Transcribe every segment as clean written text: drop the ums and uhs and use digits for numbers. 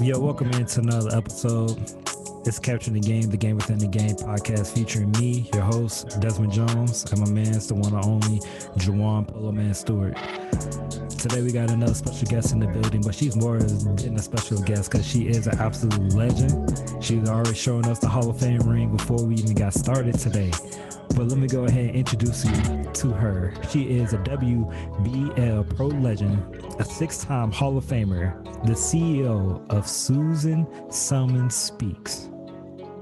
Yo, welcome into another episode. It's Capturing the Game Within the Game podcast featuring me, your host, Desmond Jones, and my man's the one and only Juwan Polo Man Stewart. Today we got another special guest in the building, but she's more than a special guest because she is an absolute legend. She's already showing us the Hall of Fame ring before we even got started today. But let me go ahead and introduce you to her. She is a WBL pro legend, a six-time Hall of Famer, the CEO of Susan Summons Speaks.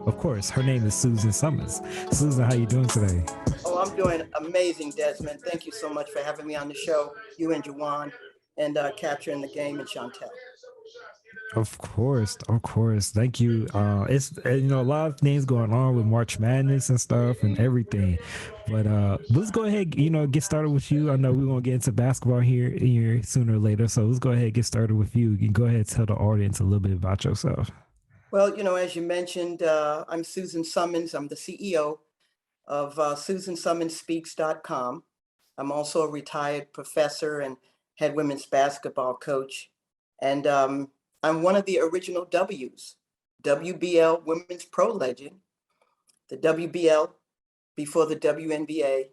Of course, her name is Susan Summons. Susan, how you doing today? Oh, I'm doing amazing, Desmond. Thank you so much for having me on the show, you and Juwan, and Capturing the Game and Chantel. Of course. Thank you. It's a lot of things going on with March Madness and stuff and everything. But let's go ahead, get started with you. I know we want to get into basketball here sooner or later. So let's go ahead and get started with you. You can go ahead and tell the audience a little bit about yourself. Well, as you mentioned, I'm Susan Summons. I'm the CEO of SusanSummonsSpeaks.com. I'm also a retired professor and head women's basketball coach. And I'm one of the original W's, WBL Women's Pro Legend, the WBL before the WNBA.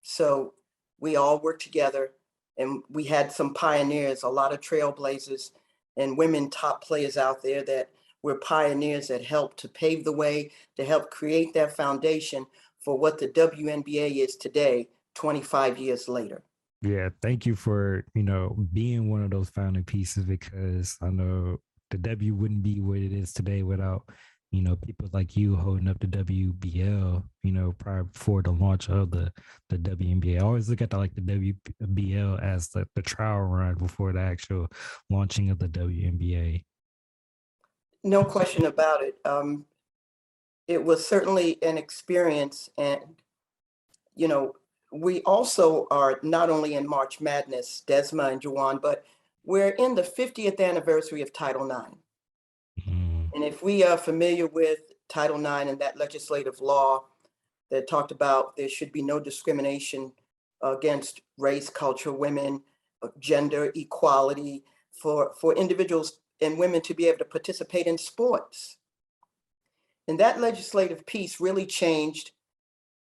So we all worked together and we had some pioneers, a lot of trailblazers and women top players out there that were pioneers that helped to pave the way, to help create that foundation for what the WNBA is today, 25 years later. Yeah, thank you for, being one of those founding pieces because I know the W wouldn't be what it is today without, people like you holding up the WBL, prior before the launch of the WNBA. I always look at the WBL as the trial run before the actual launching of the WNBA. No question about it. It was certainly an experience. And, we also are not only in March Madness, Desma and Juwan, but we're in the 50th anniversary of Title IX. And if we are familiar with Title IX and that legislative law that talked about there should be no discrimination against race, culture, women, gender equality for individuals and women to be able to participate in sports. And that legislative piece really changed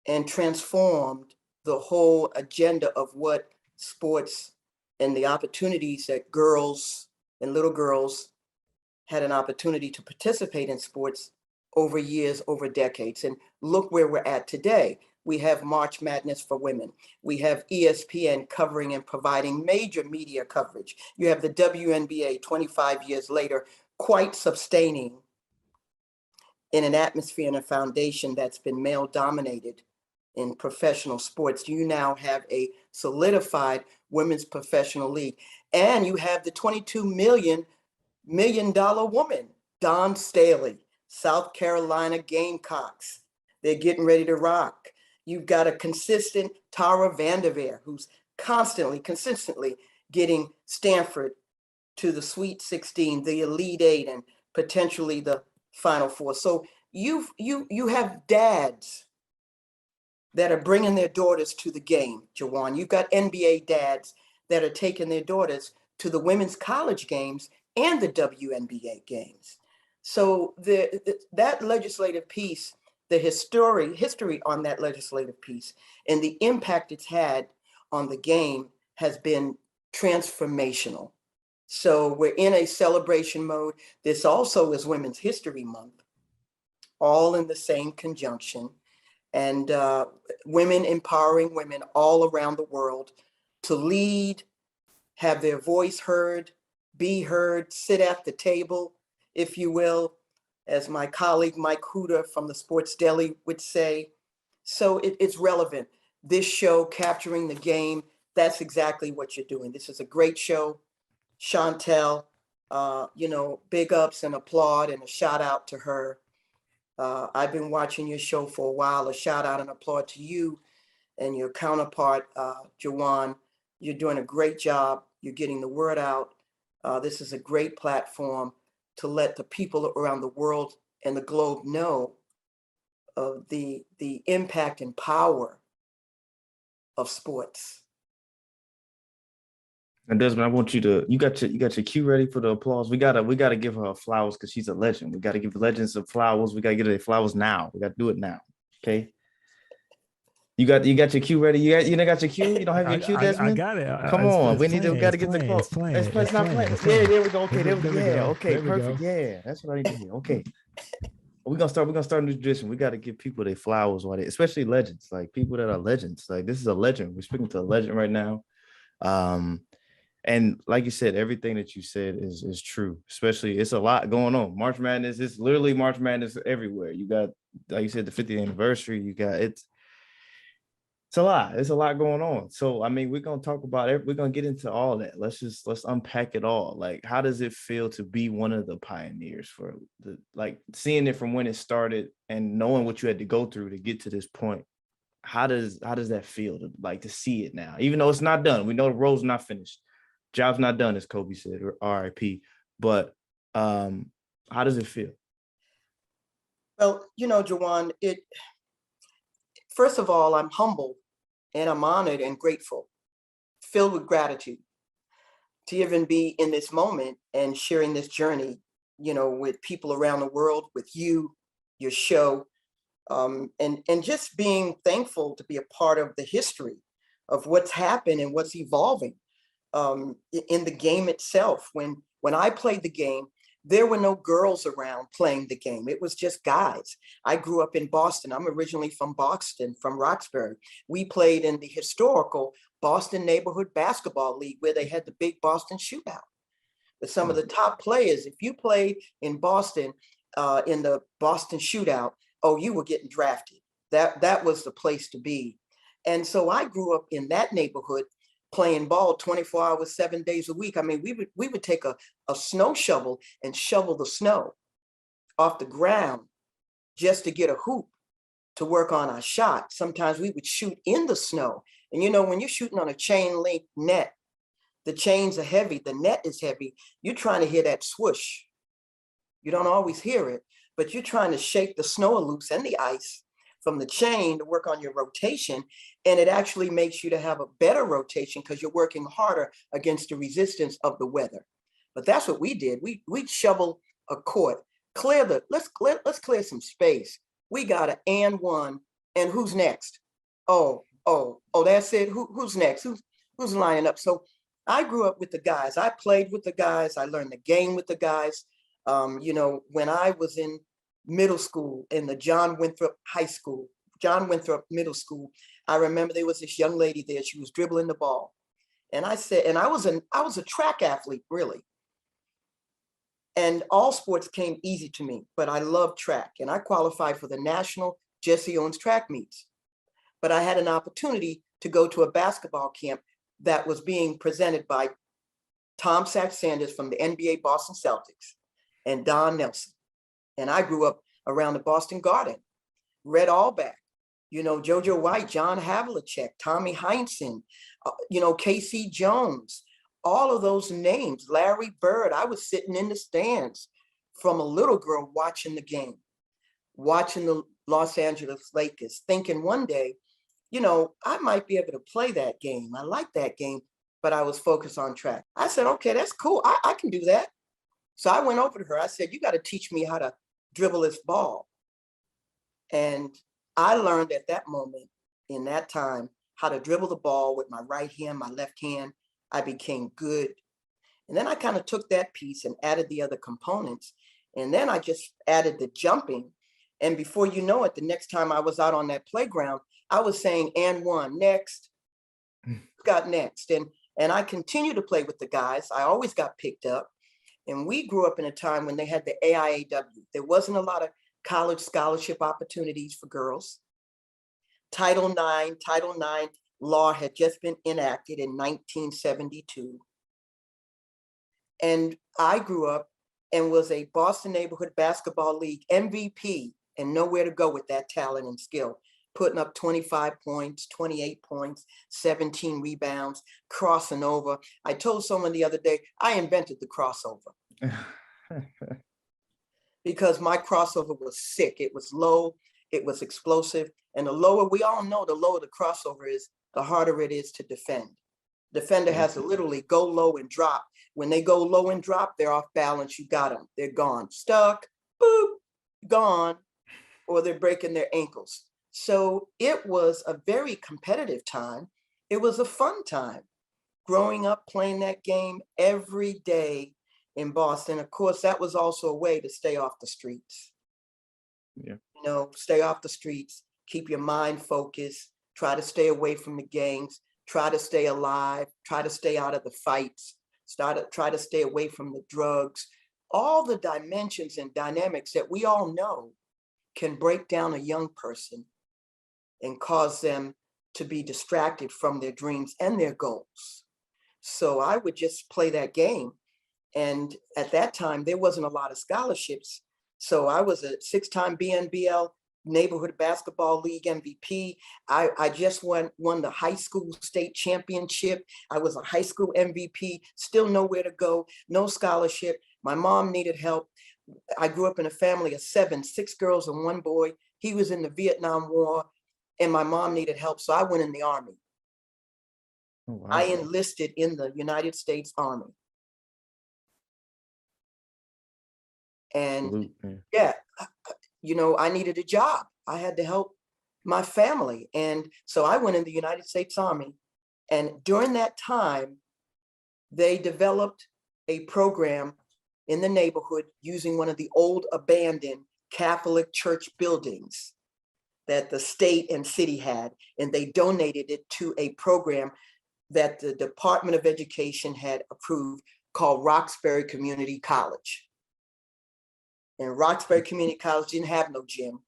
and transformed the whole agenda of what sports and the opportunities that girls and little girls had an opportunity to participate in sports over years, over decades. And look where we're at today. We have March Madness for women. We have ESPN covering and providing major media coverage. You have the WNBA 25 years later, quite sustaining in an atmosphere and a foundation that's been male dominated in professional sports. You now have a solidified women's professional league. And you have the $22 million woman, Dawn Staley, South Carolina Gamecocks. They're getting ready to rock. You've got a consistent Tara Vanderveer, who's consistently getting Stanford to the Sweet 16, the Elite Eight, and potentially the Final Four. So you have dads that are bringing their daughters to the game, Juwan. You've got NBA dads that are taking their daughters to the women's college games and the WNBA games. So that legislative piece, the history on that legislative piece and the impact it's had on the game has been transformational. So we're in a celebration mode. This also is Women's History Month, all in the same conjunction. And women empowering women all around the world to lead, have their voice heard, be heard, sit at the table, if you will, as my colleague Mike Huda from the Sports Deli would say. So it's relevant. This show, Capturing the Game, that's exactly what you're doing. This is a great show. Chantel, big ups and applaud and a shout out to her. I've been watching your show for a while. A shout out and applaud to you and your counterpart, Juwan. You're doing a great job. You're getting the word out. This is a great platform to let the people around the world and the globe know of the impact and power of sports. And Desmond, I want you got your cue ready for the applause. We gotta give her flowers because she's a legend. We gotta give legends some flowers. We gotta give her flowers now. We gotta do it now. Okay. You got your cue ready. You got your cue. You don't have your cue, I Desmond. got it. Come It's, on, it's we playing. got It's to get the playing. quote. It's playing. It's It's not playing. playing. It's Yeah, playing. there we go. Okay, There we yeah, go. okay, There we perfect. go. Yeah, that's what I need to hear. Okay, we're gonna start a new tradition. We got to give people their flowers while they, especially legends, like people that are legends. Like this is a legend. We're speaking to a legend right now. Um, and like you said, everything that you said is true. Especially, it's a lot going on. March Madness, it's literally March Madness everywhere. You got, like you said, the 50th anniversary. You got it's a lot. It's a lot going on. So I mean, we're gonna talk about it. We're gonna get into all that. Let's unpack it all. Like, how does it feel to be one of the pioneers for the, like, seeing it from when it started and knowing what you had to go through to get to this point? How does that feel to, like, to see it now? Even though it's not done. We know the road's not finished. Job's not done, as Kobe said, or RIP. But how does it feel? Well, Jawan, first of all, I'm humbled and I'm honored and grateful, filled with gratitude to even be in this moment and sharing this journey, with people around the world, with you, your show, and just being thankful to be a part of the history of what's happened and what's evolving in the game itself. When I played the game, there were no girls around playing the game. It was just guys. I grew up in Boston. I'm originally from Boston, from Roxbury. We played in the historical Boston Neighborhood Basketball League where they had the big Boston Shootout. But some of the top players, if you played in Boston, in the Boston Shootout, oh, you were getting drafted. That was the place to be. And so I grew up in that neighborhood playing ball 24 hours, 7 days a week. I mean, we would take a snow shovel and shovel the snow off the ground just to get a hoop to work on our shot. Sometimes we would shoot in the snow. And when you're shooting on a chain link net, the chains are heavy, the net is heavy. You're trying to hear that swoosh. You don't always hear it, but you're trying to shake the snow loose and the ice from the chain to work on your rotation. And it actually makes you to have a better rotation because you're working harder against the resistance of the weather. But that's what we did. We'd shovel a court, let's clear some space. We got an and one, and who's next? Oh, that's it. Who's next? Who's lining up? So I grew up with the guys. I played with the guys. I learned the game with the guys. When I was in middle school in the John Winthrop Middle School, I remember there was this young lady there. She was dribbling the ball. And I said, and I was a track athlete, really. And all sports came easy to me, but I love track. And I qualified for the national Jesse Owens track meets. But I had an opportunity to go to a basketball camp that was being presented by Tom Sachs-Sanders from the NBA Boston Celtics and Don Nelson. And I grew up around the Boston Garden, Red Auerbach, JoJo White, John Havlicek, Tommy Heinsohn, Casey Jones, all of those names, Larry Bird. I was sitting in the stands from a little girl watching the game, watching the Los Angeles Lakers, thinking one day, I might be able to play that game. I like that game, but I was focused on track. I said, okay, that's cool. I can do that. So I went over to her. I said, you got to teach me how to dribble this ball. And I learned at that moment, in that time, how to dribble the ball with my right hand, my left hand. I became good. And then I kind of took that piece and added the other components. And then I just added the jumping. And before you know it, the next time I was out on that playground, I was saying, and one, next, got next. And I continued to play with the guys. I always got picked up. And we grew up in a time when they had the AIAW. There wasn't a lot of college scholarship opportunities for girls. Title IX law had just been enacted in 1972. And I grew up and was a Boston Neighborhood Basketball League MVP and nowhere to go with that talent and skill, putting up 25 points, 28 points, 17 rebounds, crossing over. I told someone the other day, I invented the crossover. Because my crossover was sick. It was low, it was explosive. And the lower, we all know the lower the crossover is, the harder it is to defend. Defender has to literally go low and drop. When they go low and drop, they're off balance. You got them. They're gone. Stuck. Boop. Gone. Or they're breaking their ankles. So it was a very competitive time. It was a fun time. Growing up, playing that game every day in Boston. Of course, that was also a way to stay off the streets. Yeah. You know, stay off the streets, keep your mind focused, try to stay away from the gangs, try to stay alive, try to stay out of the fights, try to stay away from the drugs. All the dimensions and dynamics that we all know can break down a young person and cause them to be distracted from their dreams and their goals. So I would just play that game. And at that time, there wasn't a lot of scholarships. So I was a 6-time BNBL Neighborhood Basketball League MVP. I just won the high school state championship. I was a high school MVP, still nowhere to go, no scholarship. My mom needed help. I grew up in a family of 7, 6 girls and 1 boy. He was in the Vietnam War and my mom needed help. So I went in the Army. Oh, wow. I enlisted in the United States Army. And yeah, you know, I needed a job. I had to help my family. And so I went in the United States Army. And during that time, they developed a program in the neighborhood using one of the old abandoned Catholic church buildings that the state and city had. And they donated it to a program that the Department of Education had approved called Roxbury Community College. And Roxbury Community College didn't have no gym.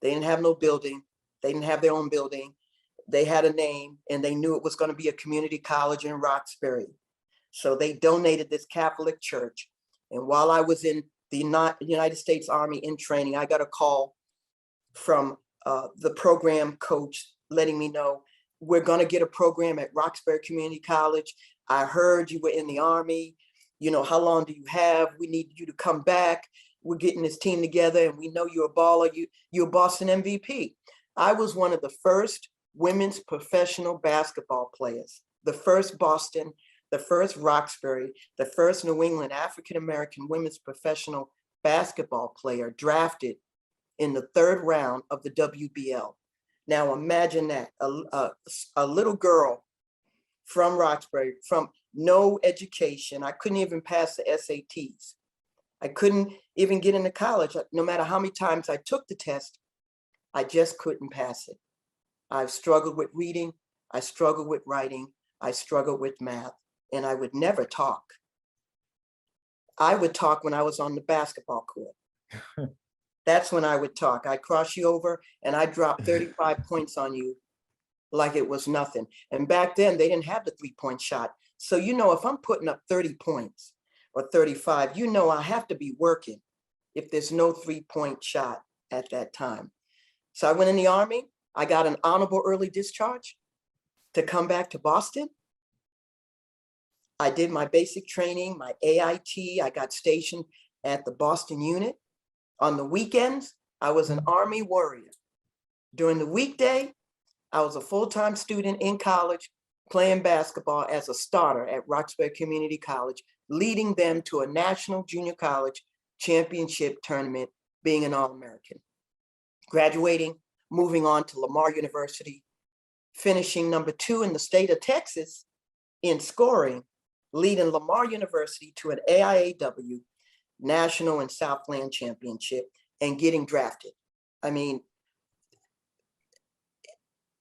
They didn't have no building. They didn't have their own building. They had a name and they knew it was going to be a community college in Roxbury. So they donated this Catholic church. And while I was in the United States Army in training, I got a call from the program coach letting me know, we're going to get a program at Roxbury Community College. I heard you were in the Army. You know, how long do you have? We need you to come back. We're getting this team together and we know you're a baller. You're a Boston MVP. I was one of the first women's professional basketball players, the first Boston, the first Roxbury, the first New England African-American women's professional basketball player drafted in the 3rd round of the WBL. Now imagine that, a little girl from Roxbury, from no education. I couldn't even pass the SATs. I couldn't even get into college. No matter how many times I took the test, I just couldn't pass it. I've struggled with reading. I struggled with writing. I struggled with math, and I would never talk. I would talk when I was on the basketball court. That's when I would talk. I'd cross you over and I'd drop 35 points on you like it was nothing. And back then they didn't have the 3-point shot. So, you know, if I'm putting up 30 points or 35, you know, I have to be working if there's no 3-point shot at that time. So I went in the Army. I got an honorable early discharge to come back to Boston. I did my basic training, my AIT. I got stationed at the Boston unit. On the weekends, I was an Army warrior. During the weekday, I was a full-time student in college playing basketball as a starter at Roxbury Community College, leading them to a national junior college championship tournament, being an All-American. Graduating, moving on to Lamar University, finishing number 2 in the state of Texas in scoring, leading Lamar University to an AIAW National and Southland Championship and getting drafted. I mean,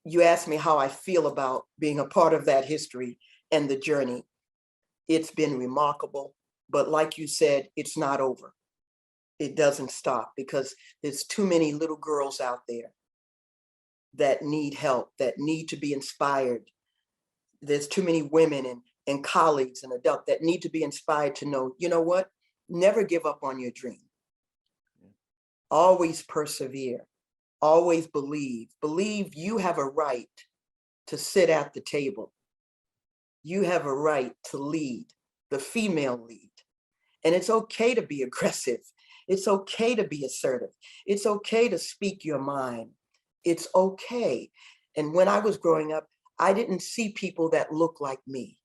you asked me how I feel about being a part of that history and the journey. It's been remarkable, but like you said, it's not over. It doesn't stop because there's too many little girls out there that need help, that need to be inspired. There's too many women and colleagues and adults that need to be inspired to know, you know what? Never give up on your dream. Always persevere. Always believe. Believe you have a right to sit at the table. You have a right to lead, the female lead. And it's okay to be aggressive. It's okay to be assertive. It's okay to speak your mind. It's okay. And when I was growing up, I didn't see people that look like me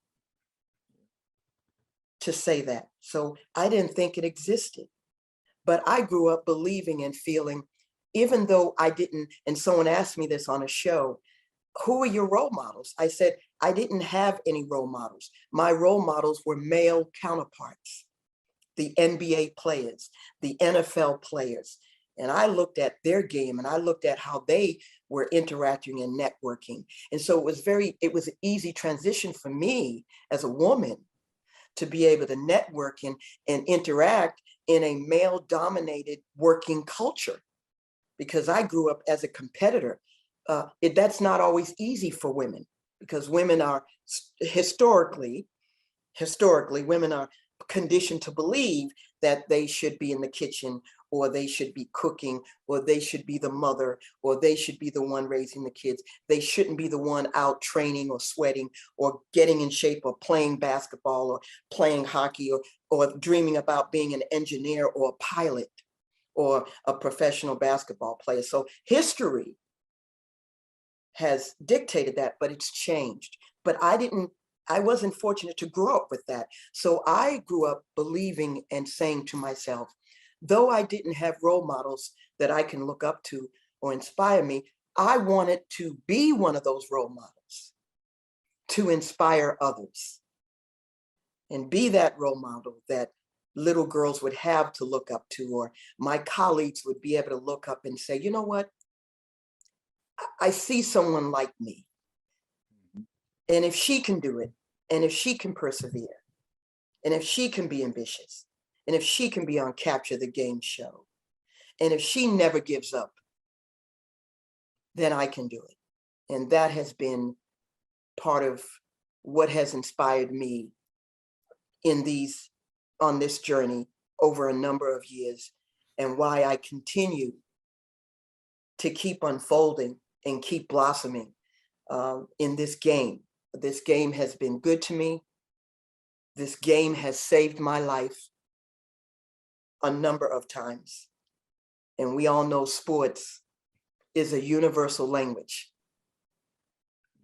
to say that. So I didn't think it existed. But I grew up believing and feeling, even though I didn't, and someone asked me this on a show, who are your role models? I said, I didn't have any role models. My role models were male counterparts, the NBA players, the NFL players. And I looked at their game and I looked at how they were interacting and networking. And so it was an easy transition for me as a woman to be able to network and interact in a male dominated working culture, because I grew up as a competitor. That's not always easy for women, because women are historically, women are conditioned to believe that they should be in the kitchen, or they should be cooking, or they should be the mother, or they should be the one raising the kids. They shouldn't be the one out training or sweating or getting in shape or playing basketball or playing hockey or dreaming about being an engineer or a pilot or a professional basketball player. So history has dictated that, but it's changed. But I wasn't fortunate to grow up with that. So I grew up believing and saying to myself, though I didn't have role models that I can look up to or inspire me, I wanted to be one of those role models to inspire others and be that role model that little girls would have to look up to, or my colleagues would be able to look up and say, you know what? I see someone like me. And if she can do it, and if she can persevere, and if she can be ambitious, and if she can be on Capture the Game show, and if she never gives up, then I can do it. And that has been part of what has inspired me on this journey over a number of years, and why I continue to keep unfolding and keep blossoming in this game. This game has been good to me. This game has saved my life a number of times. And we all know sports is a universal language.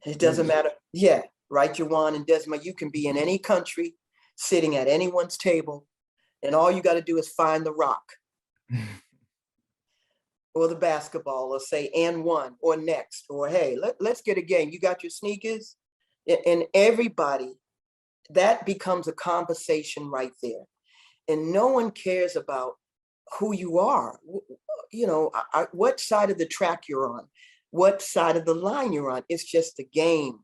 It doesn't matter. Yeah, right, Juwan and Desma, you can be in any country, sitting at anyone's table, and all you got to do is find the rock or the basketball, or say, and one, or next, or hey, let's get a game. You got your sneakers? And everybody, that becomes a conversation right there. And no one cares about who you are, you know, what side of the track you're on, what side of the line you're on. It's just a game.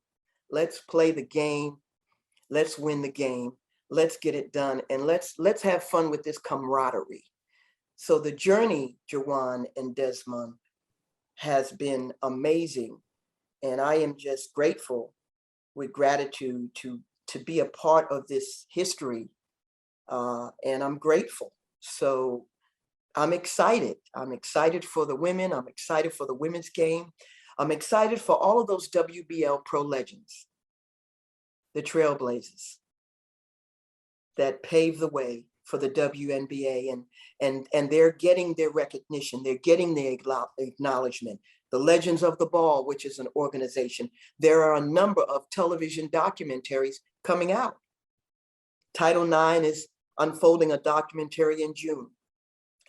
Let's play the game. Let's win the game. Let's get it done. And let's have fun with this camaraderie. So the journey, Juwan and Desmond, has been amazing. And I am just grateful, with gratitude, to be a part of this history. And I'm grateful. So I'm excited. I'm excited for the women. I'm excited for the women's game. I'm excited for all of those WBL pro legends, the trailblazers that paved the way for the WNBA, and they're getting their recognition. They're getting their acknowledgement. The Legends of the Ball, which is an organization. There are a number of television documentaries coming out. Title IX is unfolding a documentary in June.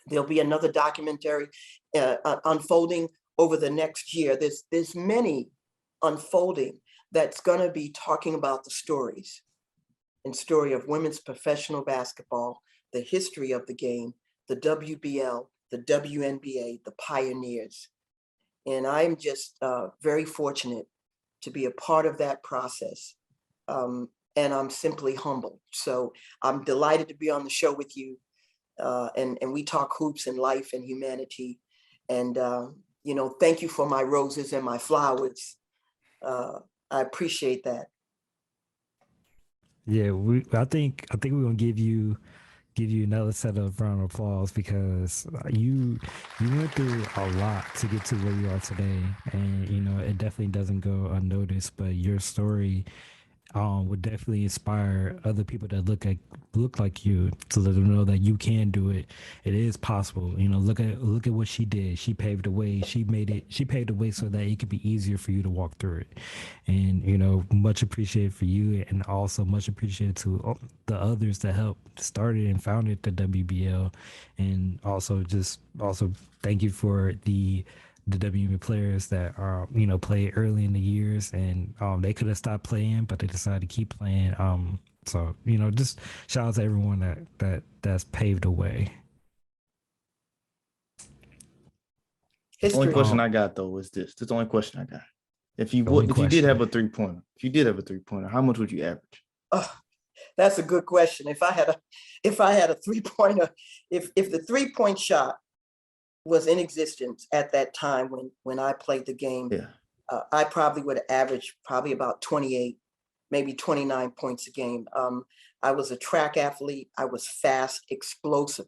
There'll be another documentary unfolding over the next year. There's many unfolding that's going to be talking about the stories and story of women's professional basketball, the history of the game, the WBL, the WNBA, the pioneers. And I'm just very fortunate to be a part of that process. And I'm simply humbled. So I'm delighted to be on the show with you. And we talk hoops and life and humanity. And, you know, thank you for my roses and my flowers. I appreciate that. Yeah, I think we're gonna give you another set of round of applause, because you went through a lot to get to where you are today, and you know it definitely doesn't go unnoticed. But your story would definitely inspire other people that look like you to let them know that you can do it. It is possible. You know, look at what she did. She paved the way. She paved the way so that it could be easier for you to walk through it. And you know, much appreciated for you, and also much appreciated to the others that helped started and founded the WBL, and also thank you for the WNBA players that are play early in the years, and they could have stopped playing, but they decided to keep playing. So just shout out to everyone that's paved the way. The only History. question I got though was this. That's the only question I got. If you The only would, if you did question. have a 3-pointer, how much would you average? Oh, that's a good question. If I had a 3-pointer, if the 3-point shot was in existence at that time when I played the game, Yeah. I probably would average probably about 28, maybe 29 points a game. I was a track athlete. I was fast, explosive.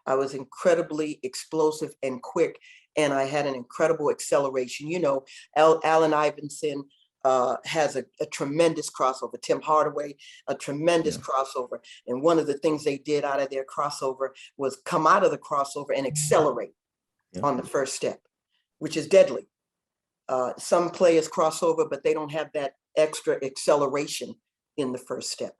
I was incredibly explosive and quick, and I had an incredible acceleration. You know, Allen Iverson has a tremendous crossover. Tim Hardaway, a tremendous Yeah. crossover. And one of the things they did out of their crossover was come out of the crossover and accelerate on the first step, which is deadly. Some players cross over, but they don't have that extra acceleration in the first step.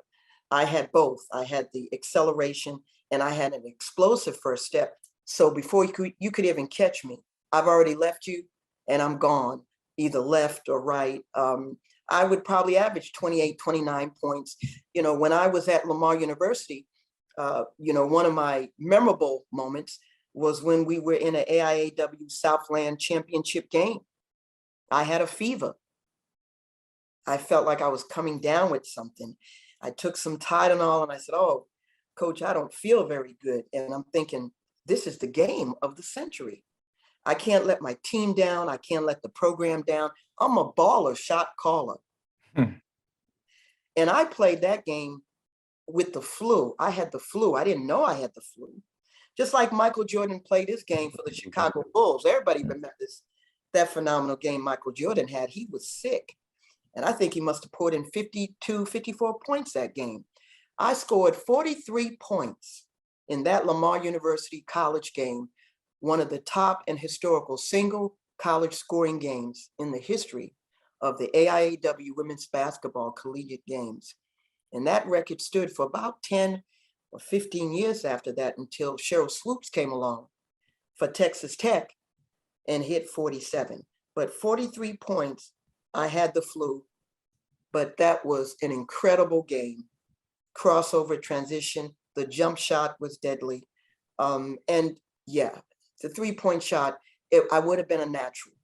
I had both. I had the acceleration and I had an explosive first step. So before you could even catch me, I've already left you and I'm gone, either left or right. I would probably average 28, 29 points. You know, when I was at Lamar University, one of my memorable moments was when we were in an AIAW Southland championship game. I had a fever. I felt like I was coming down with something. I took some Tylenol and I said, "Oh, coach, I don't feel very good." And I'm thinking, this is the game of the century. I can't let my team down. I can't let the program down. I'm a baller shot caller. And I played that game with the flu. I had the flu. I didn't know I had the flu. Just like Michael Jordan played his game for the Chicago Bulls. Everybody remembers that phenomenal game Michael Jordan had. He was sick. And I think he must have poured in 52, 54 points that game. I scored 43 points in that Lamar University college game, one of the top and historical single college scoring games in the history of the AIAW women's basketball collegiate games. And that record stood for about 10 or 15 years after that until Cheryl Swoops came along for Texas Tech and hit 47. But 43 points, I had the flu, but that was an incredible game. Crossover transition, the jump shot was deadly. And yeah, the 3-point shot, I would have been a natural.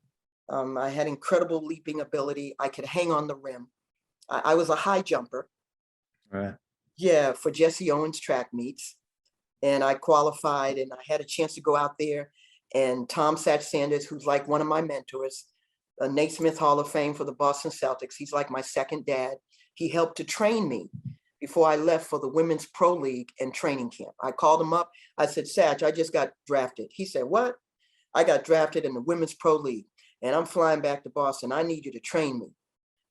I had incredible leaping ability. I could hang on the rim. I was a high jumper. Right. Yeah, for Jesse Owens track meets. And I qualified and I had a chance to go out there. And Tom Satch Sanders, who's like one of my mentors, Naismith Hall of Fame for the Boston Celtics. He's like my second dad. He helped to train me before I left for the Women's Pro League and training camp. I called him up. I said, Satch, I just got drafted. He said, what? I got drafted in the Women's Pro League and I'm flying back to Boston. I need you to train me.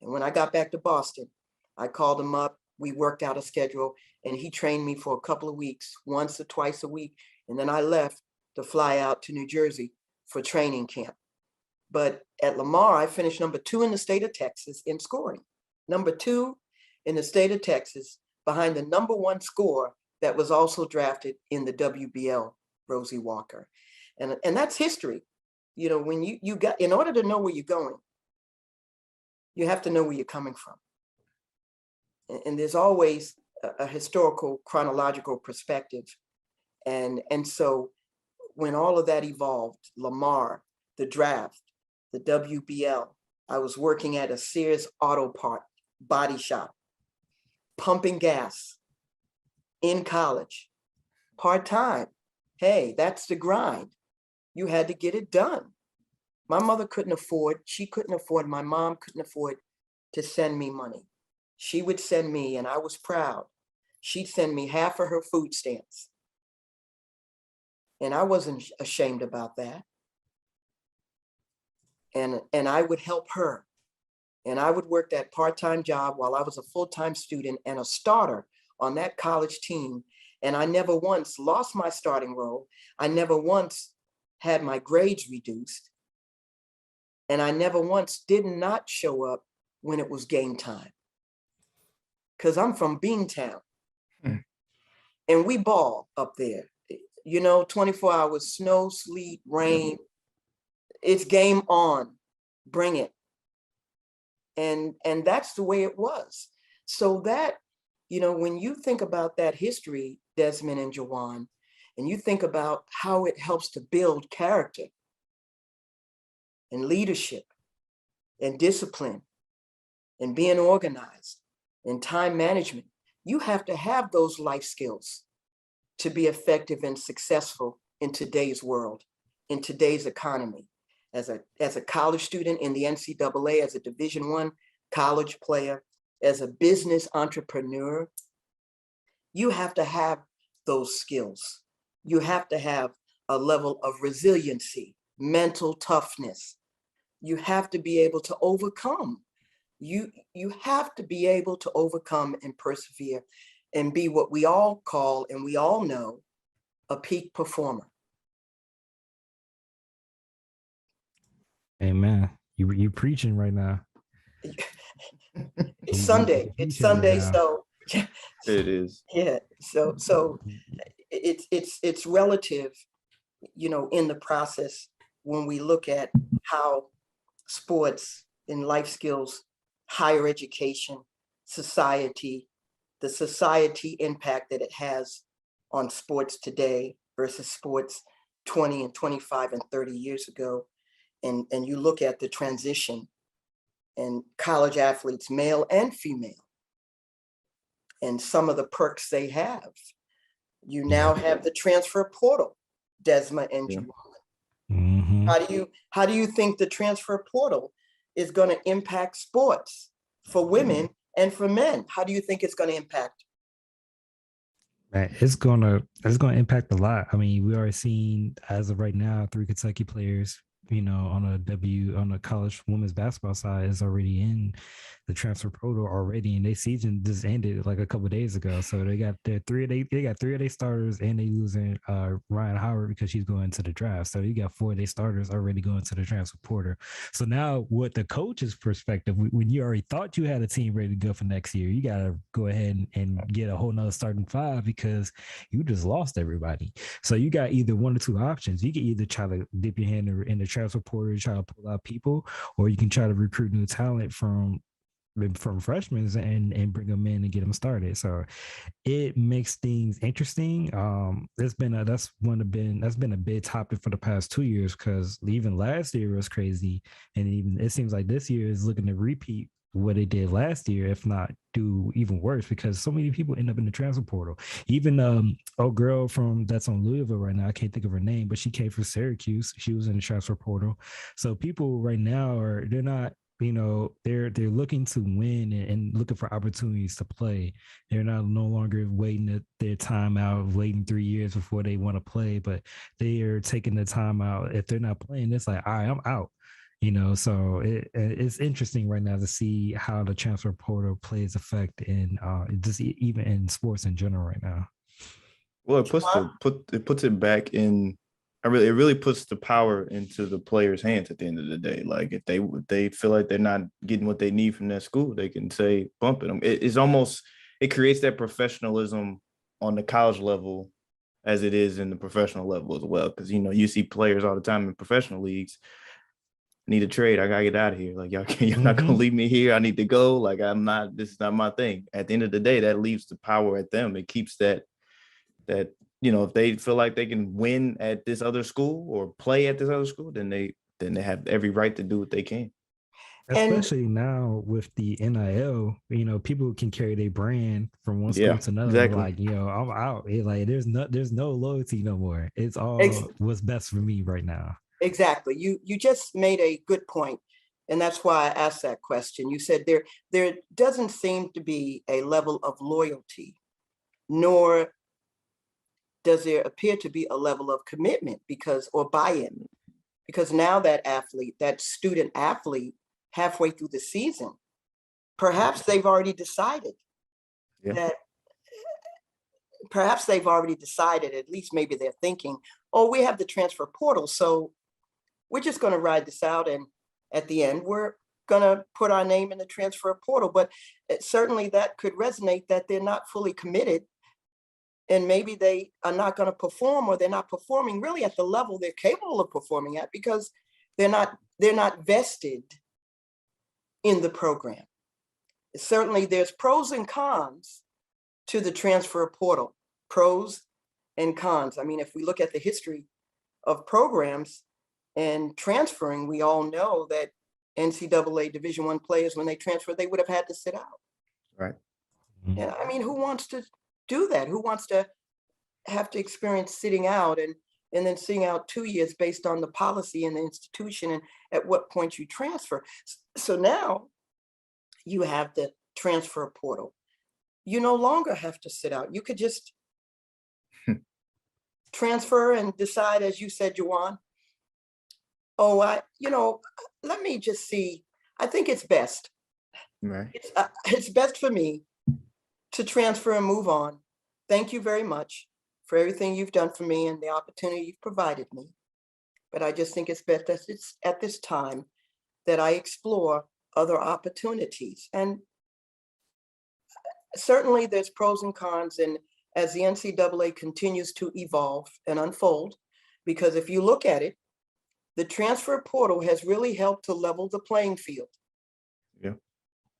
And when I got back to Boston, I called him up. We worked out a schedule and he trained me for a couple of weeks, once or twice a week. And then I left to fly out to New Jersey for training camp. But at Lamar, I finished number 2 in the state of Texas in scoring. Number 2 in the state of Texas behind the number 1 scorer that was also drafted in the WBL, Rosie Walker. And that's history. You know, when you got, in order to know where you're going, you have to know where you're coming from. And there's always a historical chronological perspective. And so when all of that evolved, Lamar, the draft, the WBL, I was working at a Sears Auto Part body shop, pumping gas in college, part-time. Hey, that's the grind. You had to get it done. My mother couldn't afford, my mom couldn't afford to send me money. She would send me, and I was proud. She'd send me half of her food stamps. And I wasn't ashamed about that. And I would help her And I would work that part-time job while I was a full-time student and a starter on that college team. And I never once lost my starting role. I never once had my grades reduced. And I never once did not show up when it was game time. Because I'm from Beantown. And we ball up there. 24 hours, snow, sleet, rain. It's game on. Bring it. And that's the way it was. So that, when you think about that history, Desmond and Jawan, and you think about how it helps to build character and leadership and discipline and being organized and time management, you have to have those life skills to be effective and successful in today's world, in today's economy. As a college student in the NCAA, as a Division I college player, as a business entrepreneur, you have to have those skills. You have to have a level of resiliency, mental toughness. You have to be able to overcome. You have to be able to overcome and persevere and be what we all call, and we all know, a peak performer. Amen. You preaching right now. It's Sunday. It's Sunday, so it is. Yeah. So it's relative, in the process when we look at how sports and life skills, higher education, society, the society impact that it has on sports today versus sports 20 and 25 and 30 years ago. And you look at the transition and college athletes, male and female, and some of the perks they have. You now have the transfer portal, Desma and Jawan. Mm-hmm. How do you think the transfer portal is going to impact sports for women and for men? How do you think it's going to impact? Man, it's gonna impact a lot. I mean, we are seeing as of right now 3 Kentucky players, on a college women's basketball side is already in the transfer portal already, and their season just ended like a couple of days ago. So they got three of their starters, and they losing Ryan Howard because she's going to the draft. So you got 4 of their starters already going to the transfer portal. So now, with the coach's perspective, when you already thought you had a team ready to go for next year, you got to go ahead and get a whole nother starting 5 because you just lost everybody. So you got either one or two options. You can either try to dip your hand in the transfer portal, try to pull out people, or you can try to recruit new talent from freshmen and bring them in and get them started. So it makes things interesting. That's been a big topic for the past 2 years, because even last year was crazy, and even it seems like this year is looking to repeat what they did last year, if not do even worse, because so many people end up in the transfer portal. Even girl that's on Louisville right now, I can't think of her name, but she came from Syracuse. She was in the transfer portal. So people right now they're not, they're looking to win and looking for opportunities to play. They're no longer waiting their time out, waiting 3 years before they want to play, but they are taking the time out. If they're not playing, it's like, all right, I'm out. So it's interesting right now to see how the transfer portal plays effect in just even in sports in general right now. Well, it puts it back in. It really puts the power into the players' hands at the end of the day. Like if they feel like they're not getting what they need from that school, they can say bump it. It creates that professionalism on the college level as it is in the professional level as well. Because you see players all the time in professional leagues. Need a trade. I gotta get out of here. Like you're not gonna leave me here. I need to go. Like this is not my thing. At the end of the day, that leaves the power at them. It keeps that if they feel like they can win at this other school or play at this other school, then they have every right to do what they can. Especially now with the NIL, people can carry their brand from one school to another. Exactly. Like, I'm out. Like there's no loyalty no more. It's all what's best for me right now. Exactly. You just made a good point, and that's why I asked that question. You said there doesn't seem to be a level of loyalty, nor does there appear to be a level of commitment or buy-in, because now that student athlete halfway through the season. Perhaps they've already decided that, at least maybe they're thinking, oh, we have the transfer portal, so we're just going to ride this out. And at the end, we're going to put our name in the transfer portal. But certainly that could resonate that they're not fully committed. And maybe they are not going to perform, or they're not performing really at the level they're capable of performing at, because they're not vested in the program. Certainly there's pros and cons to the transfer portal, pros and cons. I mean, if we look at the history of programs and transferring, we all know that NCAA Division I players, when they transfer, they would have had to sit out. Right. And I mean, who wants to do that? Who wants to have to experience sitting out and then sitting out 2 years based on the policy and the institution and at what point you transfer? So now you have the transfer portal. You no longer have to sit out. You could just transfer and decide, as you said, Juwan, let me just see. I think it's best. Right. It's best for me to transfer and move on. Thank you very much for everything you've done for me and the opportunity you've provided me. But I just think it's best that it's at this time that I explore other opportunities. And certainly there's pros and cons, and as the NCAA continues to evolve and unfold, because if you look at it, the transfer portal has really helped to level the playing field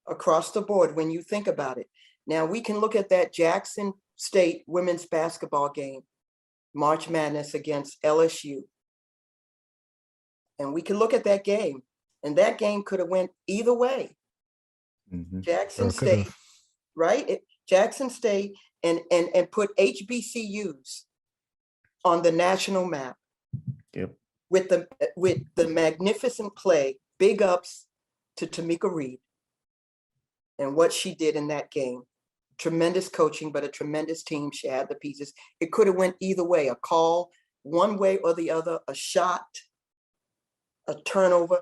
across the board when you think about it. Now we can look at that Jackson State women's basketball game, March Madness against LSU. And we can look at that game, and that game could have went either way. Jackson State, right? Jackson State and put HBCUs on the national map. Yep. With the magnificent play, big ups to Tamika Reed and what she did in that game. Tremendous coaching, but a tremendous team. She had the pieces. It could have went either way, a call one way or the other, a shot, a turnover,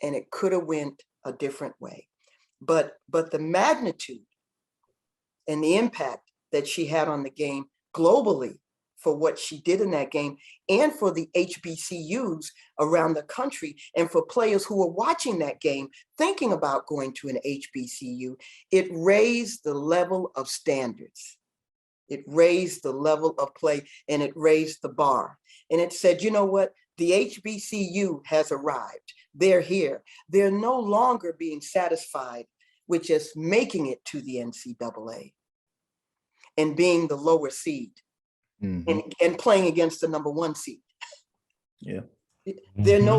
and it could have went a different way. But the magnitude and the impact that she had on the game globally for what she did in that game, and for the HBCUs around the country, and for players who were watching that game, thinking about going to an HBCU, it raised the level of standards. It raised the level of play, and it raised the bar. And it said, you know what? The HBCU has arrived. They're here. They're no longer being satisfied with just making it to the NCAA and being the lower seed. And playing against the number one seed. Yeah. They're no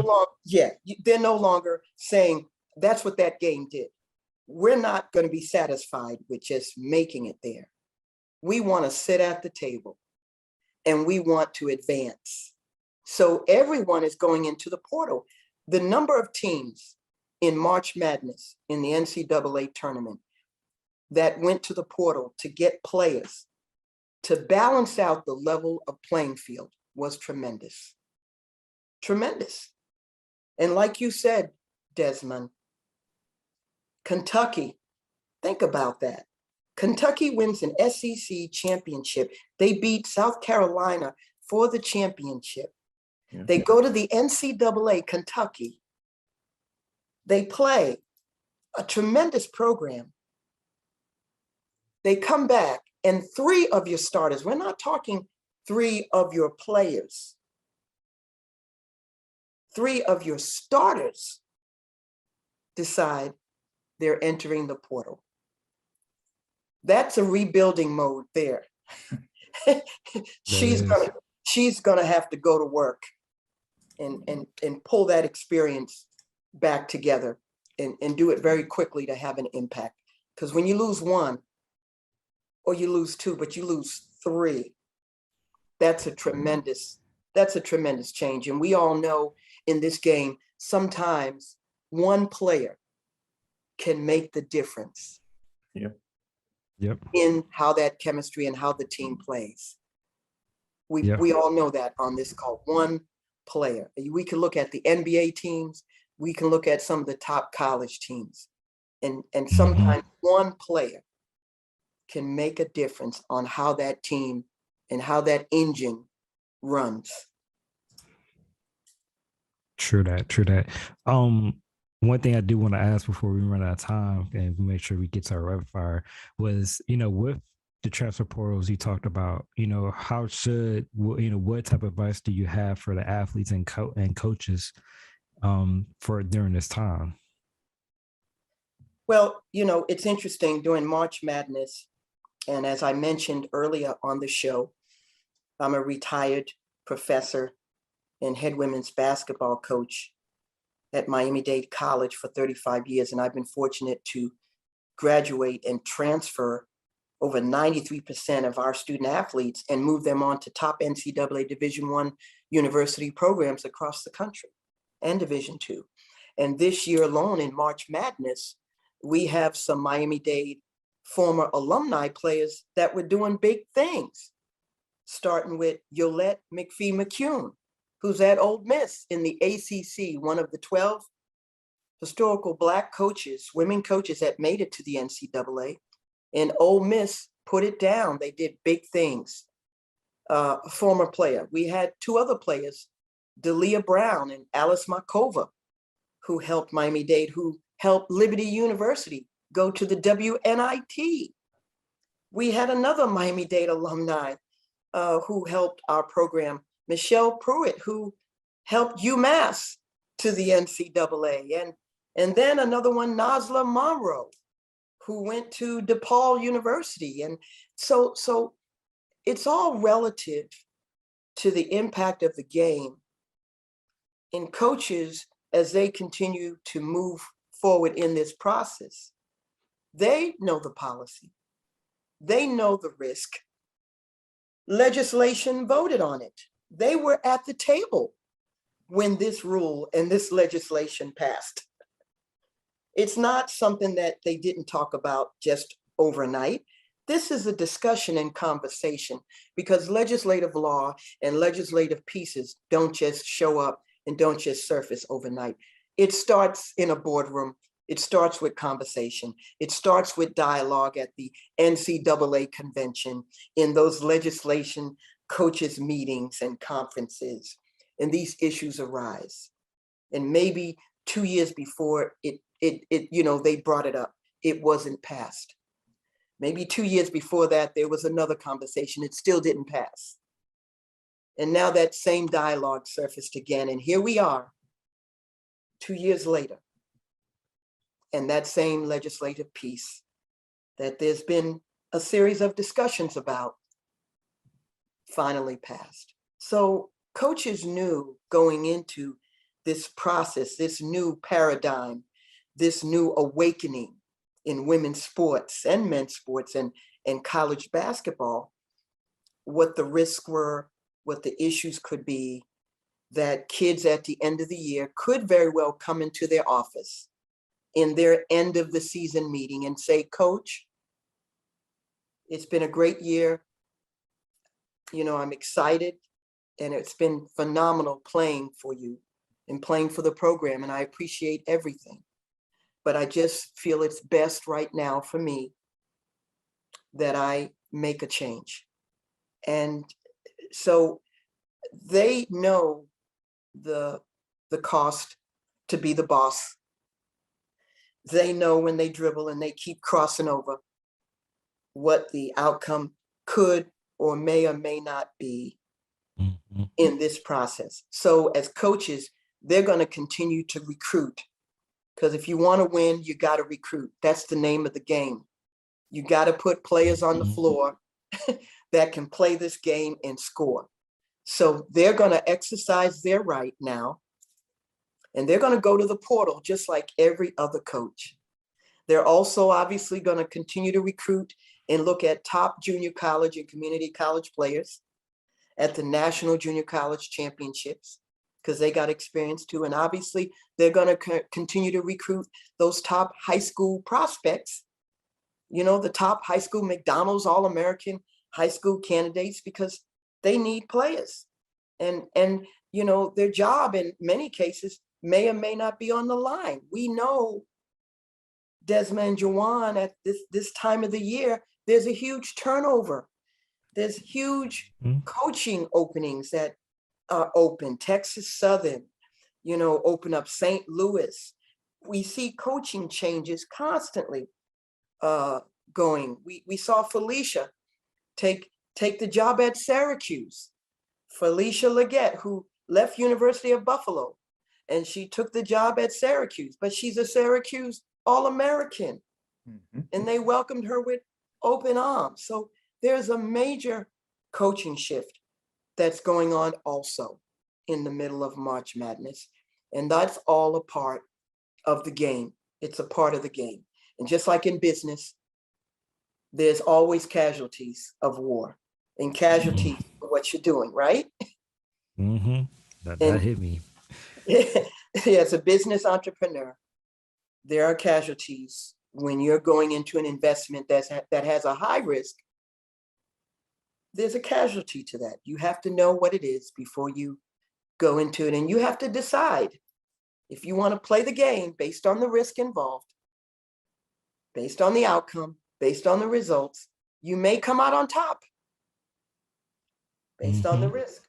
longer saying that's what that game did. We're not going to be satisfied with just making it there. We want to sit at the table and we want to advance. So everyone is going into the portal. The number of teams in March Madness in the NCAA tournament that went to the portal to get players to balance out the level of playing field was tremendous. Tremendous. And like you said, Desmond, Kentucky, think about that. Kentucky wins an SEC championship. They beat South Carolina for the championship. They go to the NCAA Kentucky. They play a tremendous program. They come back, and 3 of your starters, we're not talking 3 of your players, 3 of your starters decide they're entering the portal. That's a rebuilding mode there. She's gonna have to go to work and pull that experience back together and do it very quickly to have an impact. Because when you lose 1, or you lose 2, but you lose 3, that's a tremendous change. And we all know in this game, sometimes one player can make the difference in how that chemistry and how the team plays. We all know that on this call. One player. We can look at the NBA teams, we can look at some of the top college teams, and sometimes one player can make a difference on how that team and how that engine runs. True that. One thing I do want to ask before we run out of time and make sure we get to our rapid fire was, with the transfer portals you talked about, how should, what type of advice do you have for the athletes and coaches for during this time? Well, it's interesting during March Madness. And as I mentioned earlier on the show, I'm a retired professor and head women's basketball coach at Miami-Dade College for 35 years. And I've been fortunate to graduate and transfer over 93% of our student athletes and move them on to top NCAA Division I university programs across the country and Division II. And this year alone in March Madness, we have some Miami-Dade former alumni players that were doing big things, starting with Yolette McPhee-McCune, who's at Ole Miss in the ACC, one of the 12 historical Black coaches, women coaches that made it to the NCAA. And Ole Miss put it down. They did big things. A former player. We had two other players, Delia Brown and Alice Markova, who helped Miami-Dade, who helped Liberty University go to the WNIT. We had another Miami-Dade alumni who helped our program, Michelle Pruitt, who helped UMass to the NCAA. And then another one, Nasla Monroe, who went to DePaul University. And so it's all relative to the impact of the game. And coaches, as they continue to move forward in this process, they know the policy. They know the risk. Legislation voted on it. They were at the table when this rule and this legislation passed. It's not something that they didn't talk about just overnight. This is a discussion and conversation, because legislative law and legislative pieces don't just show up and don't just surface overnight. It starts in a boardroom. It starts with conversation. It starts with dialogue at the NCAA convention, in those legislation coaches meetings and conferences, and these issues arise. And maybe 2 years before they brought it up, it wasn't passed. Maybe 2 years before that, there was another conversation. It still didn't pass. And now that same dialogue surfaced again. And here we are 2 years later. And that same legislative piece that there's been a series of discussions about finally passed. So coaches knew going into this process, this new paradigm, this new awakening in women's sports and men's sports and college basketball, what the risks were, what the issues could be, that kids at the end of the year could very well come into their office in their end of the season meeting and say, Coach, it's been a great year. I'm excited, and it's been phenomenal playing for you and playing for the program, and I appreciate everything. But I just feel it's best right now for me that I make a change. And so they know the cost to be the boss. They know when they dribble and they keep crossing over what the outcome could or may not be in this process. So as coaches, they're going to continue to recruit, because if you want to win, you got to recruit. That's the name of the game. You got to put players on the floor that can play this game and score. So they're going to exercise their right now, and they're going to go to the portal just like every other coach. They're also obviously going to continue to recruit and look at top junior college and community college players at the National Junior College Championships, because they got experience too. And obviously, they're going to continue to recruit those top high school prospects, the top high school McDonald's All-American high school candidates, because they need players. And their job in many cases may or may not be on the line. We know, Desmond and Juwan, at this time of the year, there's a huge turnover. There's huge coaching openings that are open. Texas Southern, open up St. Louis. We see coaching changes constantly going. We saw Felicia take the job at Syracuse. Felicia Leggett, who left University of Buffalo, and she took the job at Syracuse, but she's a Syracuse All-American. And they welcomed her with open arms. So there's a major coaching shift that's going on also in the middle of March Madness. And that's all a part of the game. It's a part of the game. And just like in business, there's always casualties of war and casualties of what you're doing, right? That hit me. As a business entrepreneur, there are casualties when you're going into an investment that has a high risk. There's a casualty to that. You have to know what it is before you go into it, and you have to decide if you want to play the game based on the risk involved, based on the outcome, based on the results. You may come out on top based on the risk,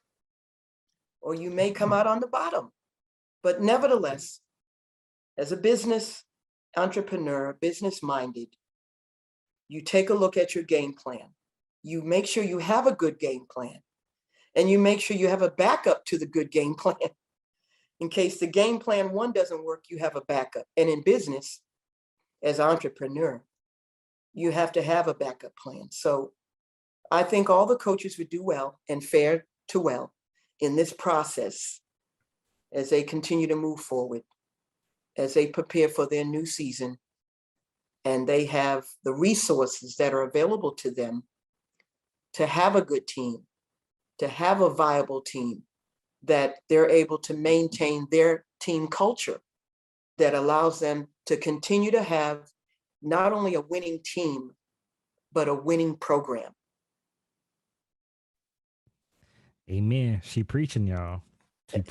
or you may come out on the bottom. But nevertheless, as a business entrepreneur, business-minded, you take a look at your game plan. You make sure you have a good game plan, and you make sure you have a backup to the good game plan. In case the game plan one doesn't work, you have a backup. And in business, as an entrepreneur, you have to have a backup plan. So I think all the coaches would do well and fare to well in this process as they continue to move forward, as they prepare for their new season, and they have the resources that are available to them to have a good team, to have a viable team, that they're able to maintain their team culture that allows them to continue to have not only a winning team, but a winning program. Amen. She preaching, y'all. She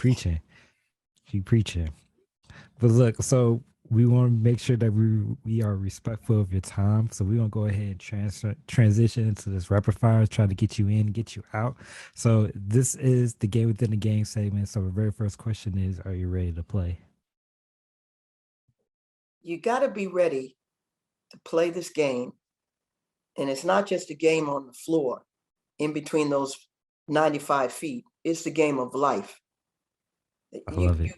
preaching. But look, so we want to make sure that we are respectful of your time. So we're going to go ahead and transition into this rapid fire, try to get you in, get you out. So this is the game within the game segment. So the very first question is, are you ready to play? You got to be ready to play this game. And it's not just a game on the floor in between those 95 feet. It's the game of life. I love it.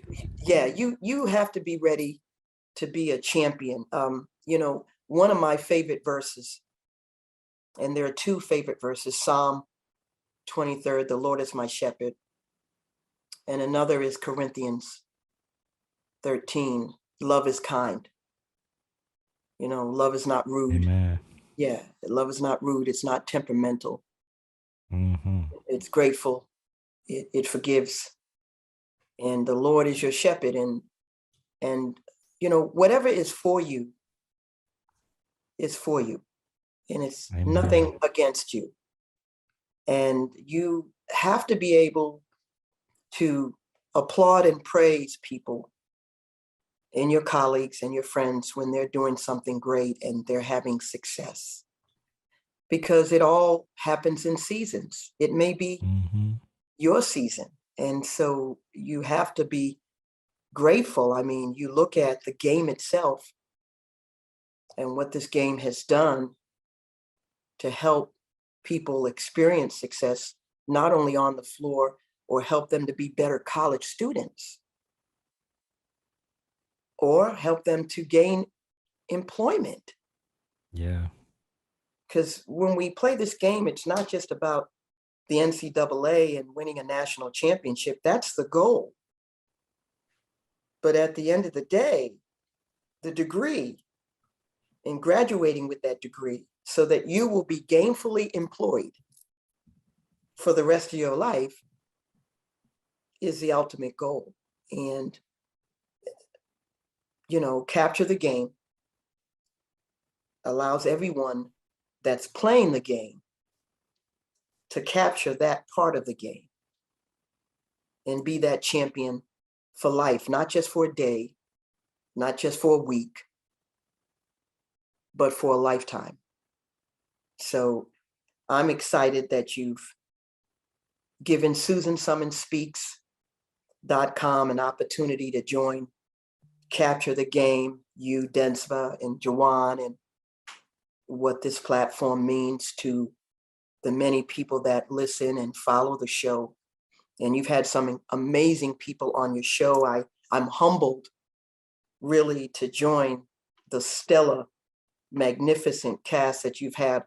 You have to be ready to be a champion. One of my favorite verses, and there are two favorite verses, Psalm 23, the Lord is my shepherd. And another is Corinthians 13, love is kind. Love is not rude. Amen. Yeah, love is not rude. It's not temperamental. It's grateful. It forgives. And the Lord is your shepherd. And whatever is for you is for you. And it's Amen. nothing against you. And you have to be able to applaud and praise people and your colleagues and your friends when they're doing something great and they're having success. Because it all happens in seasons. It may be your season. And so you have to be grateful. I mean, you look at the game itself and what this game has done to help people experience success, not only on the floor or help them to be better college students, or help them to gain employment. Yeah. Because when we play this game, it's not just about the NCAA and winning a national championship. That's the goal. But at the end of the day, the degree and graduating with that degree so that you will be gainfully employed for the rest of your life is the ultimate goal. And, capture the game allows everyone that's playing the game to capture that part of the game and be that champion for life, not just for a day, not just for a week, but for a lifetime. So I'm excited that you've given SusanSummonsSpeaks.com an opportunity to join Capture the Game, you, Densva, and Jawan, and what this platform means to the many people that listen and follow the show. And you've had some amazing people on your show. I'm humbled really to join the stellar, magnificent cast that you've had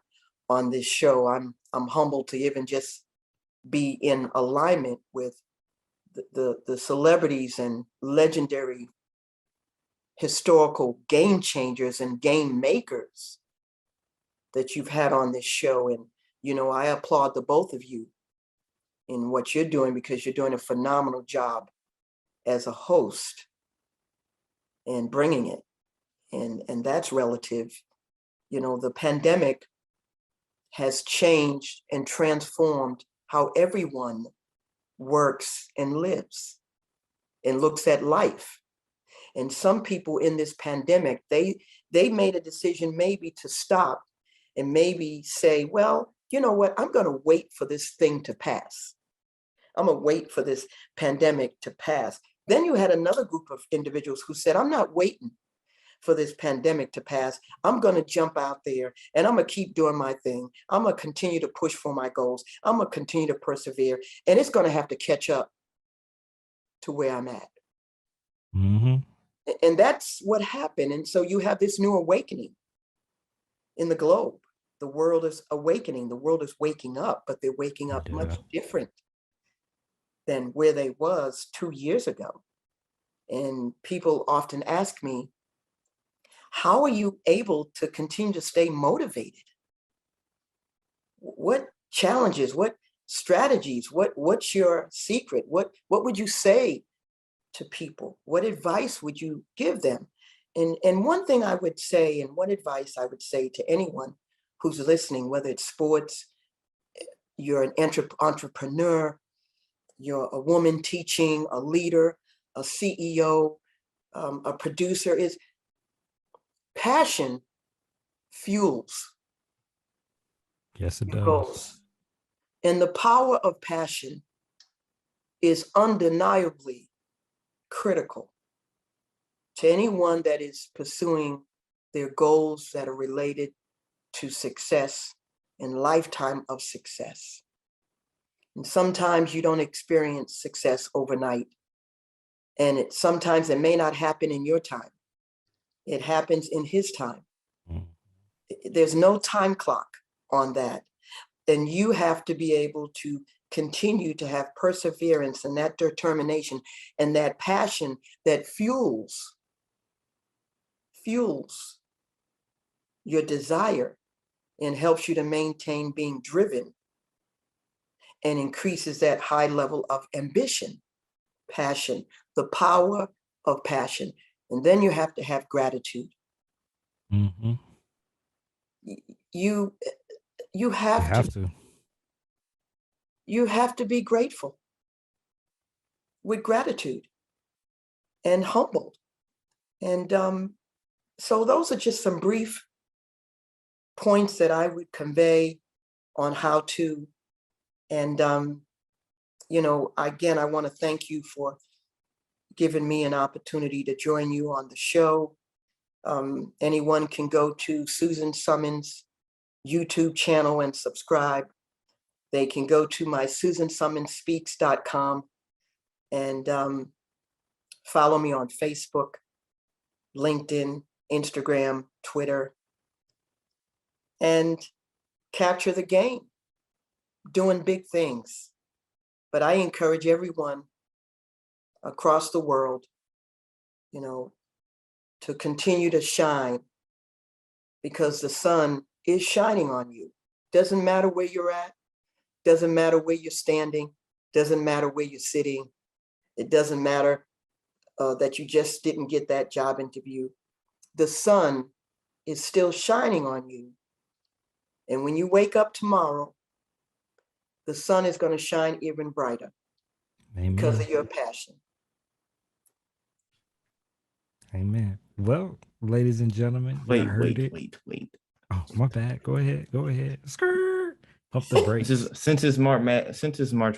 on this show. I'm humbled to even just be in alignment with the celebrities and legendary historical game changers and game makers that you've had on this show. And, you know, I applaud the both of you in what you're doing, because you're doing a phenomenal job as a host and bringing it. And that's relative. You know, the pandemic has changed and transformed how everyone works and lives and looks at life. And some people in this pandemic, they made a decision maybe to stop and maybe say, well, you know what, I'm going to wait for this thing to pass. I'm going to wait for this pandemic to pass. Then you had another group of individuals who said, I'm not waiting for this pandemic to pass. I'm going to jump out there and I'm going to keep doing my thing. I'm going to continue to push for my goals. I'm going to continue to persevere, and it's going to have to catch up to where I'm at. Mm-hmm. And that's what happened. And so you have this new awakening in the globe. The world is awakening. The world is waking up, but they're waking up much different than where they was 2 years ago. And people often ask me, how are you able to continue to stay motivated? What challenges, what strategies, what's your secret? What would you say to people? What advice would you give them? And one thing I would say, and one advice I would say to anyone who's listening, whether it's sports, you're an entrepreneur, you're a woman teaching, a leader, a CEO, a producer, is passion fuels. Yes, it your does. goals. And the power of passion is undeniably critical to anyone that is pursuing their goals that are related to success and lifetime of success. And sometimes you don't experience success overnight. And sometimes it may not happen in your time. It happens in his time. Mm. There's no time clock on that. And you have to be able to continue to have perseverance and that determination and that passion that fuels your desire and helps you to maintain being driven and increases that high level of ambition, passion, the power of passion. And then you have to have gratitude. Mm-hmm. You have to be grateful with gratitude and humbled. And so those are just some brief points that I would convey on how to. And, you know, again, I want to thank you for giving me an opportunity to join you on the show. Anyone can go to Susan Summons YouTube channel and subscribe. They can go to my SusanSummonsSpeaks.com and follow me on Facebook, LinkedIn, Instagram, Twitter, and capture the game, doing big things. But I encourage everyone across the world, you know, to continue to shine, because the sun is shining on you. Doesn't matter where you're at, doesn't matter where you're standing, doesn't matter where you're sitting. It doesn't matter that you just didn't get that job interview. The sun is still shining on you. And when you wake up tomorrow, the sun is going to shine even brighter. Amen. Because of your passion. Amen. Well, ladies and gentlemen, you heard it. Wait. Oh, my bad. Go ahead. Skirt. Pump the brakes. Since it's March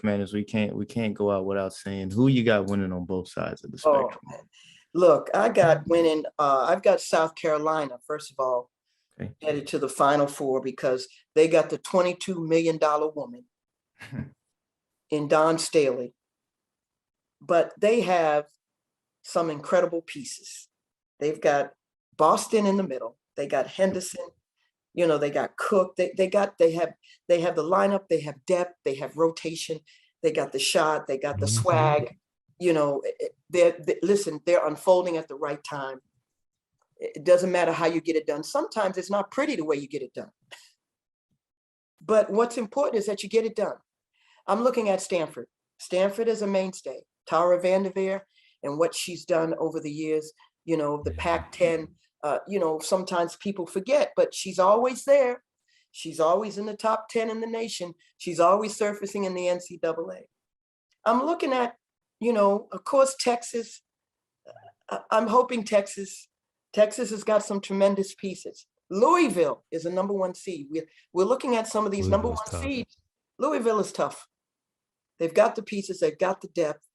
Madness, we can't go out without saying who you got winning on both sides of the Oh, spectrum. look, I got winning. I've got South Carolina, first of all, Okay. headed to the Final Four because they got the $22 million woman in Don Staley. But they have some incredible pieces. They've got Boston in the middle. They got Henderson. You know, they got Cook. They have the lineup. They have depth. They have rotation. They got the shot. They got the swag. You know, listen, they're unfolding at the right time. It doesn't matter how you get it done. Sometimes it's not pretty the way you get it done. But what's important is that you get it done. I'm looking at Stanford. Stanford is a mainstay. Tara Vanderveer and what she's done over the years, you know, the Pac-10, you know, sometimes people forget, but she's always there. She's always in the top 10 in the nation. She's always surfacing in the NCAA. I'm looking at, you know, of course, Texas. I'm hoping Texas has got some tremendous pieces. Louisville is a number one seed. We're looking at some of these number one seeds. Louisville is tough. They've got the pieces. They've got the depth.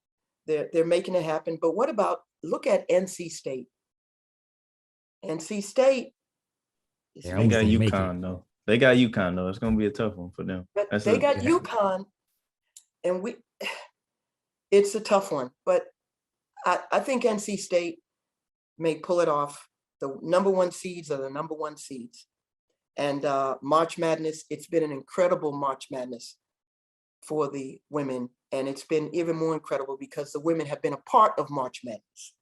They're making it happen. But what about, look at NC State. NC State. They got UConn though. It's going to be a tough one for them. But they got UConn, and it's a tough one. But I think NC State may pull it off. The number one seeds are the number one seeds. And March Madness, it's been an incredible March Madness for the women. And it's been even more incredible because the women have been a part of March Madness.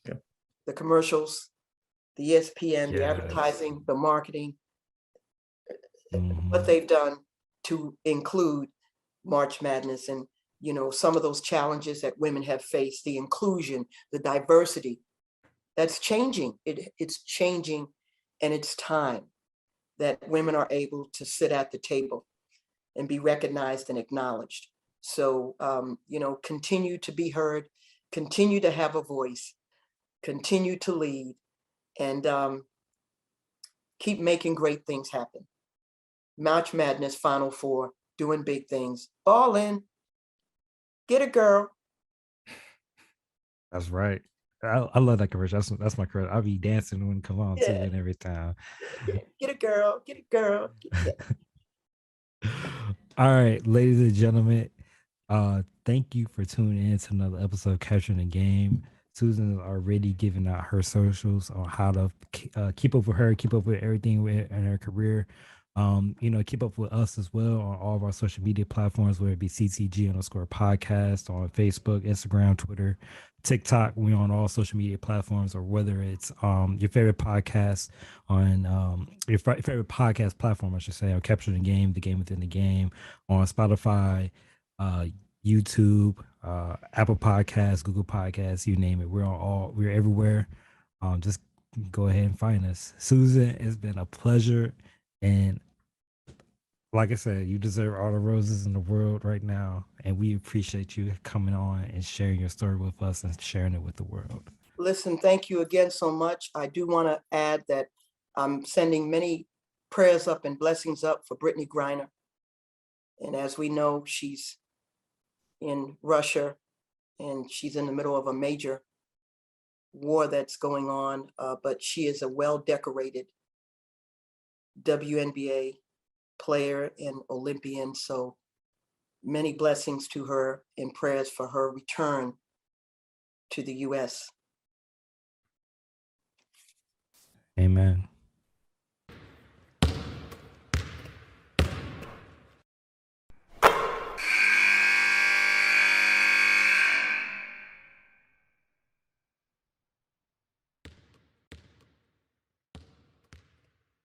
Yeah. The commercials, the ESPN, the advertising, the marketing, what they've done to include March Madness and, you know, some of those challenges that women have faced, the inclusion, the diversity, that's changing. It's changing, and it's time that women are able to sit at the table and be recognized and acknowledged. So, you know, continue to be heard, continue to have a voice, continue to lead, and keep making great things happen. March Madness, Final Four, doing big things. Ball in. Get a girl. That's right. I love that commercial. That's my credit. I'll be dancing when it comes on too, and every time. Get a girl. Get a girl. All right, ladies and gentlemen, thank you for tuning in to another episode of Capturing the Game. Susan is already giving out her socials on how to keep up with her, keep up with everything in her career. You know, keep up with us as well on all of our social media platforms, whether it be CCG_podcast on Facebook, Instagram, Twitter, TikTok. We're on all social media platforms, or whether it's your favorite podcast on your favorite podcast platform, I should say, or Capturing the Game, the game within the game, on Spotify, YouTube, Apple Podcasts, Google Podcasts, you name it. We're everywhere. Just go ahead and find us. Susan, it's been a pleasure. And like I said, you deserve all the roses in the world right now. And we appreciate you coming on and sharing your story with us and sharing it with the world. Listen, thank you again so much. I do want to add that I'm sending many prayers up and blessings up for Brittney Griner. And as we know, she's in Russia and she's in the middle of a major war that's going on. But she is a well-decorated WNBA player and Olympian. So many blessings to her and prayers for her return to the U.S. Amen.